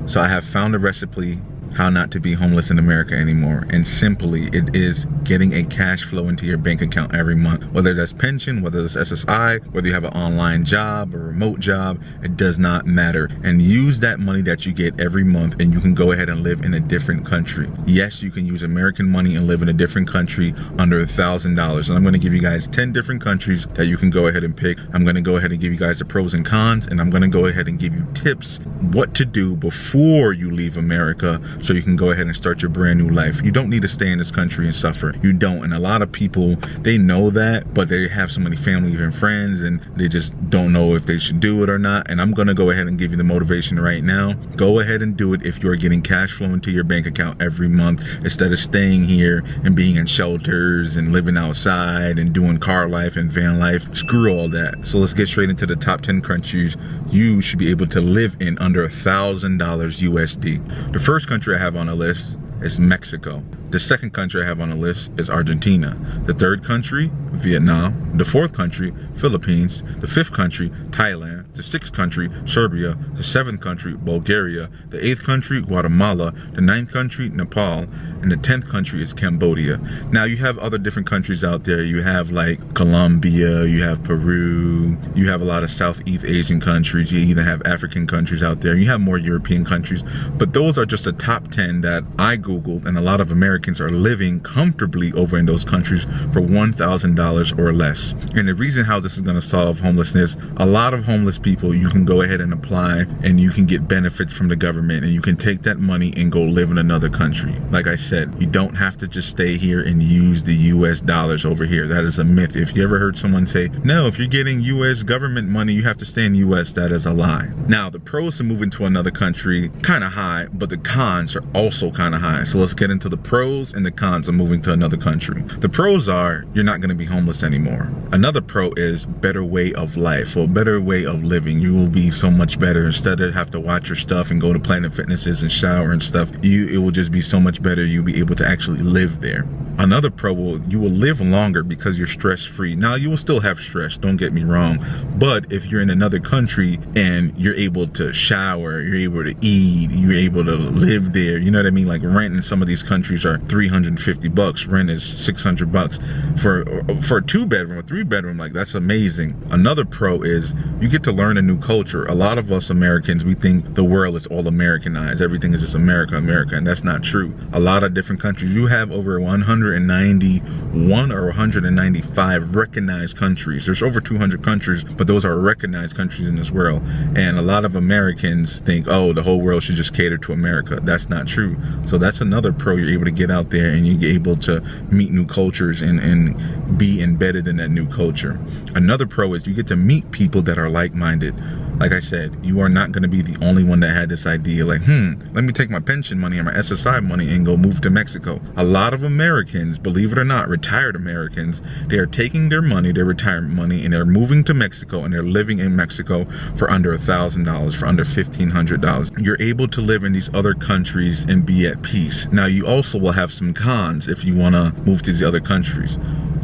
So I have found a recipe how not to be homeless in America anymore. And simply, it is getting a cash flow into your bank account every month. Whether that's pension, whether it's SSI, whether you have an online job, a remote job, it does not matter. And use that money that you get every month and you can go ahead and live in a different country. Yes, you can use American money and live in a different country under $1,000. And I'm gonna give you guys 10 different countries that you can go ahead and pick. I'm gonna go ahead and give you guys the pros and cons, and I'm gonna go ahead and give you tips what to do before you leave America, so you can go ahead and start your brand new life. You don't need to stay in this country and suffer. You don't. And a lot of people, they know that, but they have so many family and friends and they just don't know if they should do it or not. And I'm gonna go ahead and give you the motivation right now. Go ahead and do it if you're getting cash flow into your bank account every month, instead of staying here and being in shelters and living outside and doing car life and van life. Screw all that. So let's get straight into the top 10 countries you should be able to live in under $1,000 USD. The first country I have on the list is Mexico. The second country I have on the list is Argentina. The third country, Vietnam. The fourth country, Philippines. The fifth country, Thailand. The sixth country, Serbia. The seventh country, Bulgaria. The eighth country, Guatemala. The ninth country, Nepal. And the 10th country is Cambodia. Now you have other different countries out there. You have like Colombia, you have Peru, you have a lot of Southeast Asian countries, you even have African countries out there, you have more European countries, but those are just the top 10 that I Googled, and a lot of Americans are living comfortably over in those countries for $1,000 or less. And the reason how this is gonna solve homelessness, a lot of homeless people, you can go ahead and apply and you can get benefits from the government, and you can take that money and go live in another country. Like I said, you don't have to just stay here and use the US dollars over here. That is a myth. If you ever heard someone say, no, if you're getting US government money, you have to stay in the US, that is a lie. Now, the pros to moving to another country, kind of high, but the cons are also kind of high. So let's get into the pros and the cons of moving to another country. The pros are, you're not going to be homeless anymore. Another pro is better way of life, or better way of living. You will be so much better. Instead of have to watch your stuff and go to Planet Fitnesses and shower and stuff, it will just be so much better. You'll be able to actually live there. Another pro, you will live longer because you're stress-free. Now, you will still have stress, don't get me wrong, but if you're in another country and you're able to shower, you're able to eat, you're able to live there, you know what I mean? Like rent in some of these countries are $350. Rent is $600 for a 2-bedroom, a 3-bedroom. Like, that's amazing. Another pro is you get to learn a new culture. A lot of us Americans, we think the world is all Americanized. Everything is just America, America, and that's not true. A lot of different countries. You have over 191 or 195 recognized countries. There's over 200 countries, but those are recognized countries in this world. And a lot of Americans think, oh, the whole world should just cater to America. That's not true. So that's another pro. You're able to get out there and you're able to meet new cultures and be embedded in that new culture. Another pro is you get to meet people that are like-minded. Like I said, you are not going to be the only one that had this idea, like, let me take my pension money and my SSI money and go move to Mexico. A lot of Americans, believe it or not, retired Americans, they are taking their money, their retirement money, and they're moving to Mexico, and they're living in Mexico for under $1,000, for under $1,500. You're able to live in these other countries and be at peace. Now, you also will have some cons if you want to move to these other countries.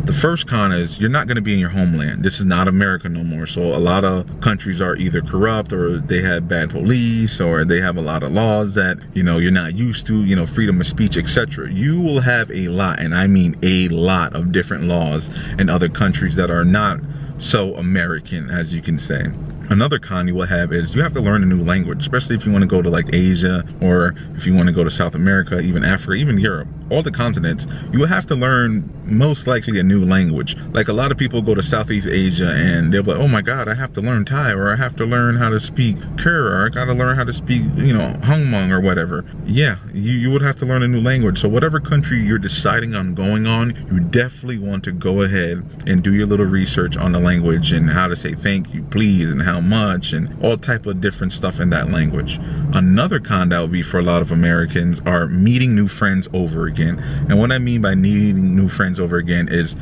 The first con is you're not going to be in your homeland. This is not America no more. So a lot of countries are either corrupt, or they have bad police, or they have a lot of laws that, you're not used to, freedom of speech, etc. You will have a lot, and I mean a lot of different laws in other countries that are not so American, as you can say. Another con you will have is you have to learn a new language, especially if you want to go to like Asia, or if you want to go to South America, even Africa, even Europe, all the continents. You will have to learn most likely a new language. Like, a lot of people go to Southeast Asia and they'll be like, oh my God, I have to learn Thai, or I have to learn how to speak Khmer, or I got to learn how to speak, Hmong or whatever. Yeah, you would have to learn a new language. So whatever country you're deciding on going on, you definitely want to go ahead and do your little research on the language and how to say thank you, please, and how much, and all type of different stuff in that language. Another con that would be for a lot of Americans are meeting new friends over again. And what I mean by meeting new friends over again is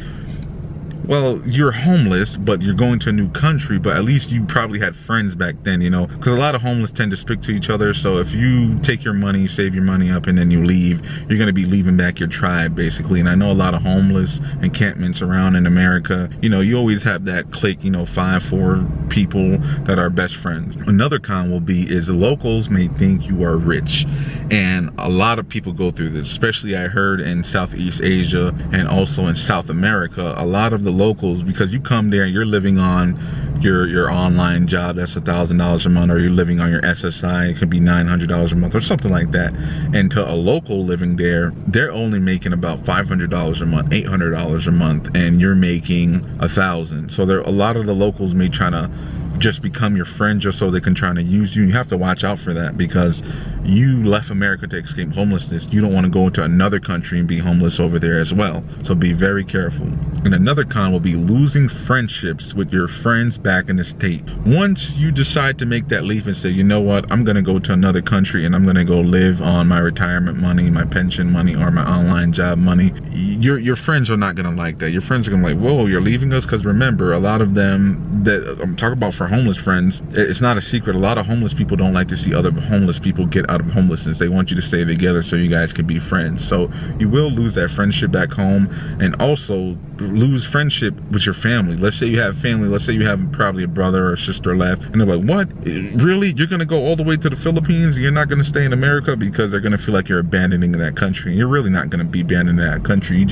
well, you're homeless, but you're going to a new country, but at least you probably had friends back then, you know, because a lot of homeless tend to stick to each other. So if you take your money, save your money up, and then you leave, you're going to be leaving back your tribe, basically. And I know a lot of homeless encampments around in America, you know, you always have that clique, you know, 4 people that are best friends. Another con will be is the locals may think you are rich. And a lot of people go through this, especially I heard in Southeast Asia and also in South America. A lot of the locals, because you come there and you're living on your online job, that's $1,000 a month, or you're living on your SSI, it could be $900 a month or something like that. And to a local living there, they're only making about $500 a month, $800 a month, and you're making $1,000. So there, a lot of the locals may try to just become your friend just so they can try to use you. You have to watch out for that, because you left America to escape homelessness. You don't want to go into another country and be homeless over there as well. So be very careful. And another con will be losing friendships with your friends back in the state. Once you decide to make that leap and say, you know what, I'm going to go to another country and I'm going to go live on my retirement money, my pension money, or my online job money, your friends are not going to like that. Your friends are going to be like, whoa, you're leaving us? Because remember, a lot of them that I'm talking about for homeless friends, it's not a secret. A lot of homeless people don't like to see other homeless people get out of homelessness. They want you to stay together so you guys can be friends. So you will lose that friendship back home, and also lose friendship with your family. Let's say you have family, let's say you have probably a brother or sister left, and they're like, what? Really? You're gonna go all the way to the Philippines? You're not gonna stay in America? Because they're gonna feel like you're abandoning that country. And you're really not gonna be abandoning that country.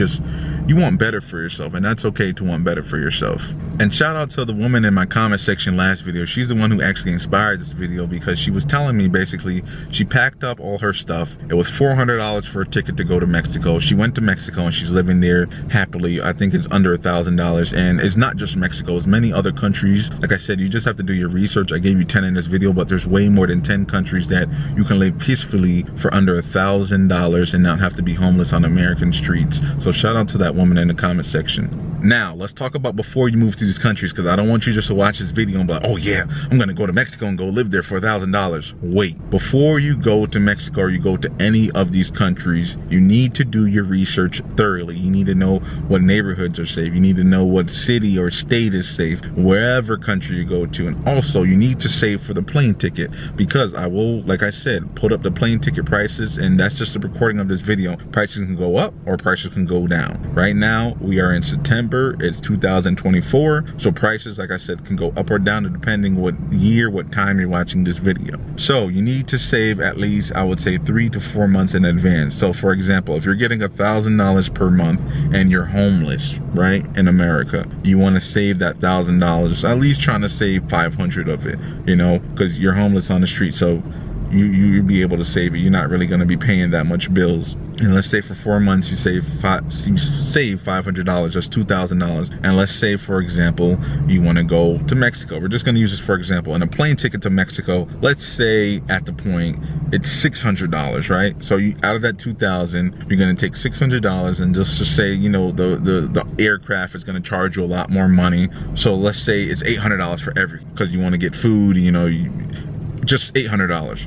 You want better for yourself, and that's okay to want better for yourself. And shout out to the woman in my comment section last video. She's the one who actually inspired this video, because she was telling me basically she packed up all her stuff. It was $400 for a ticket to go to Mexico. She went to Mexico and she's living there happily. I think it's under $1,000, and it's not just Mexico, it's many other countries. Like I said, you just have to do your research. I gave you 10 in this video, but there's way more than 10 countries that you can live peacefully for under $1,000 and not have to be homeless on American streets. So shout out to that woman in the comment section. Now, let's talk about before you move to these countries, because I don't want you just to watch this video and be like, oh yeah, I'm gonna go to Mexico and go live there for $1,000. Wait, before you go to Mexico or you go to any of these countries, you need to do your research thoroughly. You need to know what neighborhoods are safe. You need to know what city or state is safe, wherever country you go to. And also, you need to save for the plane ticket, because I will, like I said, put up the plane ticket prices, and that's just a recording of this video. Prices can go up or prices can go down. Right now, we are in September. It's 2024, so prices, like I said, can go up or down depending what year, what time you're watching this video. So you need to save at least, I would say, 3 to 4 months in advance. So for example, if you're getting $1,000 per month and you're homeless, right, in America, you want to save that $1,000, at least trying to save 500 of it, you know, because you're homeless on the street. So you'll be able to save it. You're not really going to be paying that much bills. And let's say for 4 months you save $500, that's $2,000. And let's say, for example, you want to go to Mexico. We're just going to use this for example. And a plane ticket to Mexico, let's say at the point it's $600, right? So you, out of that $2,000, you're going to take $600, and just to say, you know, the aircraft is going to charge you a lot more money. So let's say it's $800 for everything, because you want to get food, you know, just $800.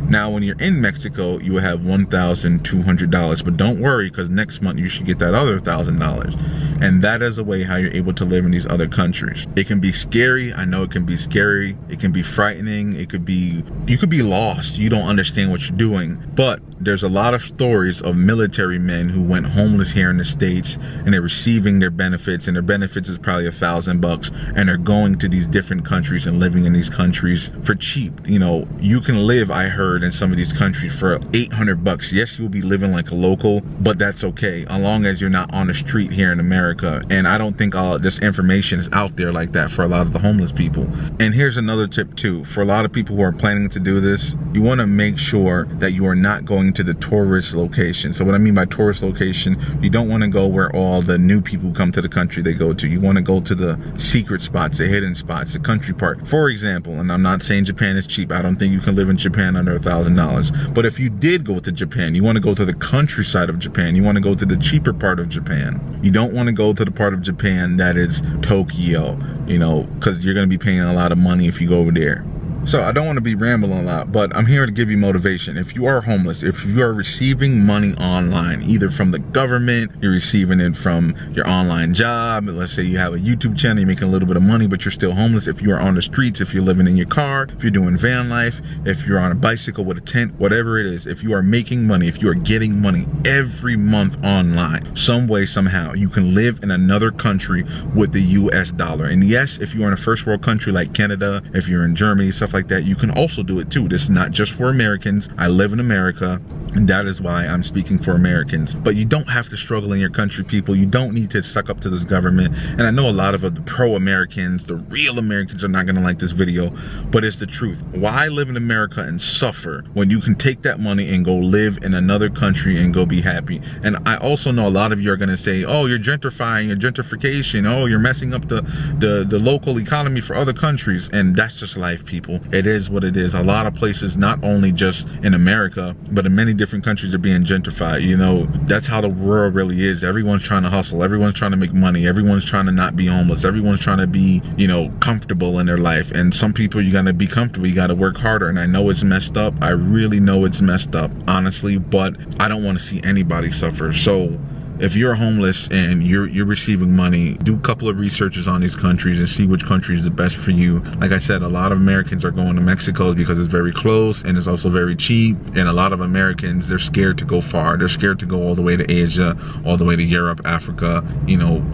Now, when you're in Mexico, you will have $1,200, but don't worry, because next month you should get that other $1,000. And that is a way how you're able to live in these other countries. It can be scary. I know it can be scary. It can be frightening. It could be, you could be lost. You don't understand what you're doing. But there's a lot of stories of military men who went homeless here in the States, and they're receiving their benefits, and their benefits is probably $1,000, and they're going to these different countries and living in these countries for cheap. You know, you can live, I heard, in some of these countries for $800. Yes, you'll be living like a local, but that's okay, as long as you're not on the street here in America. And I don't think all this information is out there like that for a lot of the homeless people. And here's another tip too, for a lot of people who are planning to do this, you want to make sure that you are not going to the tourist location. So what I mean by tourist location, you don't want to go where all the new people come to the country they go to. You want to go to the secret spots, the hidden spots, the country part. For example, and I'm not saying Japan is cheap. I don't think you can live in Japan under $1,000. But if you did go to Japan, you want to go to the countryside of Japan. You want to go to the cheaper part of Japan. You don't want to go to the part of Japan that is Tokyo, you know, because you're going to be paying a lot of money if you go over there. So I don't want to be rambling a lot, but I'm here to give you motivation. If you are homeless, if you are receiving money online, either from the government, you're receiving it from your online job, let's say you have a YouTube channel, you're making a little bit of money, but you're still homeless. If you are on the streets, if you're living in your car, if you're doing van life, if you're on a bicycle with a tent, whatever it is, if you are making money, if you are getting money every month online, some way, somehow, you can live in another country with the US dollar. And yes, if you're in a first world country like Canada, if you're in Germany, stuff like that, you can also do it too. This is not just for Americans. I live in America, and that is why I'm speaking for Americans. But you don't have to struggle in your country, people. You don't need to suck up to this government. And I know a lot of the pro-Americans, the real Americans, are not gonna like this video, but it's the truth. Why live in America and suffer when you can take that money and go live in another country and go be happy? And I also know a lot of you are gonna say, oh, you're gentrifying, you're gentrification, oh, you're messing up the local economy for other countries. And that's just life, people. It is what it is. A lot of places, not only just in America, but in many different countries, are being gentrified. You know, that's how the world really is. Everyone's trying to hustle. Everyone's trying to make money. Everyone's trying to not be homeless. Everyone's trying to be, you know, comfortable in their life. And some people, you gotta be comfortable. You gotta work harder. And I know it's messed up. I really know it's messed up, honestly, but I don't want to see anybody suffer. So if you're homeless and you're receiving money, do a couple of researches on these countries and see which country is the best for you. Like I said, a lot of Americans are going to Mexico because it's very close and it's also very cheap. And a lot of Americans, they're scared to go far. They're scared to go all the way to Asia, all the way to Europe, Africa, you know.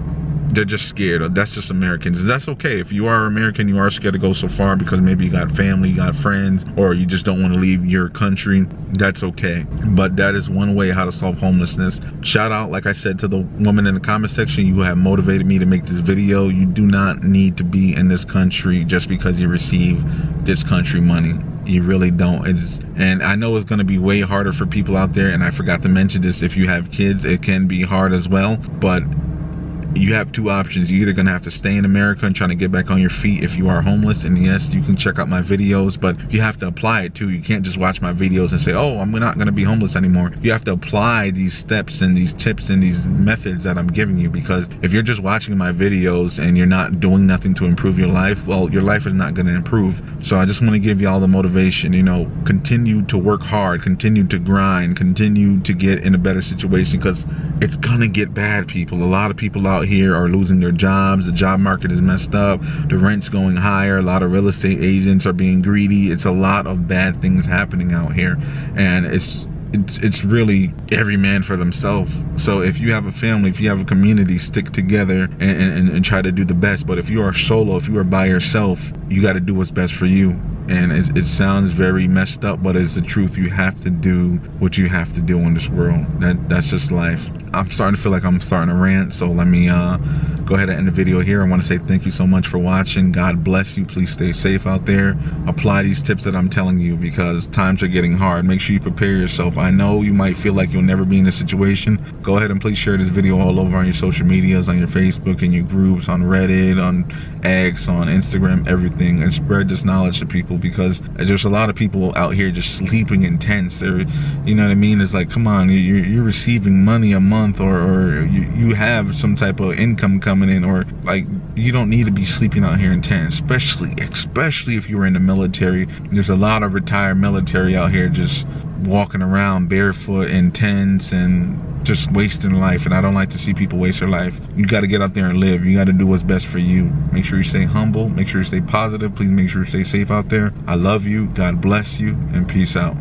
They're just scared. That's just Americans. And that's okay. If you are American, you are scared to go so far because maybe you got family, you got friends, or you just don't want to leave your country. That's okay. But that is one way how to solve homelessness. Shout out, like I said, to the woman in the comment section. You have motivated me to make this video. You do not need to be in this country just because you receive this country money. You really don't. And I know it's going to be way harder for people out there. And I forgot to mention this. If you have kids, it can be hard as well. But you have two options. You're either gonna have to stay in America and trying to get back on your feet if you are homeless, and yes, you can check out my videos, but you have to apply it too. You can't just watch my videos and say, oh, I'm not gonna be homeless anymore. You have to apply these steps and these tips and these methods that I'm giving you, because if you're just watching my videos and you're not doing nothing to improve your life, well, your life is not gonna improve. So I just want to give you all the motivation, you know, continue to work hard, continue to grind, continue to get in a better situation, because it's gonna get bad, people. A lot of people out here are losing their jobs. The job market is messed up. The rent's going higher. A lot of real estate agents are being greedy. It's a lot of bad things happening out here, and it's really every man for themselves. So if you have a family, if you have a community, stick together and try to do the best. But if you are solo, if you are by yourself, you got to do what's best for you. And it sounds very messed up, but it's the truth. You have to do what you have to do in this world. That's just life. I'm starting to feel like I'm starting to rant, so let me go ahead and end the video here. I want to say thank you so much for watching. God bless you. Please stay safe out there. Apply these tips that I'm telling you, because times are getting hard. Make sure you prepare yourself. I know you might feel like you'll never be in this situation. Go ahead and please share this video all over on your social medias, on your Facebook, in your groups, on Reddit, on X, on Instagram, everything, and spread this knowledge to people, because there's a lot of people out here just sleeping in tents. They're, you know what I mean? It's like, come on, you're receiving money a month, or you have some type of income coming in, or like, you don't need to be sleeping out here in tents, especially if you were in the military. There's a lot of retired military out here just walking around barefoot in tents and just wasting life, and I don't like to see people waste their life. You got to get out there and live. You got to do what's best for you. Make sure you stay humble. Make sure you stay positive. Please make sure you stay safe out there. I love you. God bless you, and peace out.